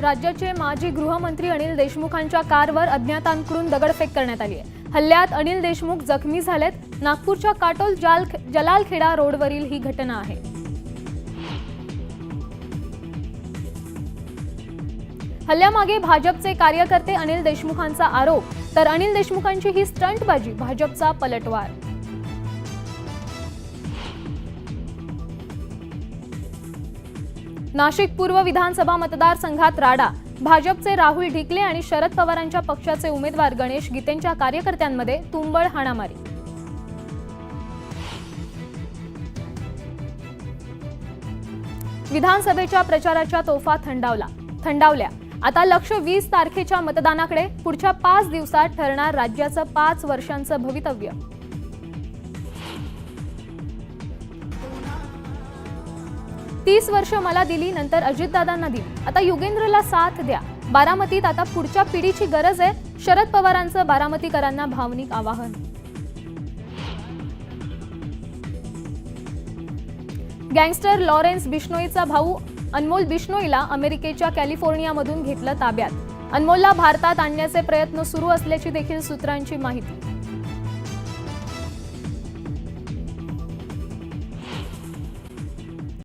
राज्याचे माजी गृहमंत्री अनिल देशमुखांच्या कारवर अज्ञातांकडून दगडफेक करण्यात आली आहे। हल्ल्यात अनिल देशमुख जखमी झालेत। नागपूरच्या काटोल जलालखेडा रोडवरील ही घटना आहे। हल्ल्यामागे भाजपचे कार्यकर्ते अनिल देशमुखांचा आरोप, तर अनिल देशमुखांची ही स्टंटबाजी भाजपचा पलटवार। नाशिक पूर्व विधानसभा मतदारसंघात राडा। भाजपचे राहुल ढिकले आणि शरद पवारांच्या पक्षाचे उमेदवार गणेश गीतेंच्या कार्यकर्त्यांमध्ये तुंबळ हाणामारी। विधानसभेच्या प्रचाराच्या तोफा थंडावल्या। आता लक्ष 20 तारखेच्या मतदानाकडे। पुढच्या 5 दिवसात ठरणार राज्याचं 5 वर्षांचं भवितव्य। तीस वर्ष मला दिली, नंतर अजितदादांना दिली, आता युगेंद्रला साथ द्या। बारामतीत आता पुढच्या पिढीची गरज आहे। शरद पवारांचं बारामतीकरांना भावनिक आवाहन। गँगस्टर लॉरेन्स बिश्नोईचा भाऊ अनमोल बिश्नोईला अमेरिकेच्या कॅलिफोर्नियामधून घेतलं ताब्यात। अनमोलला भारतात आणण्याचे प्रयत्न सुरू असल्याची देखील सूत्रांची माहिती।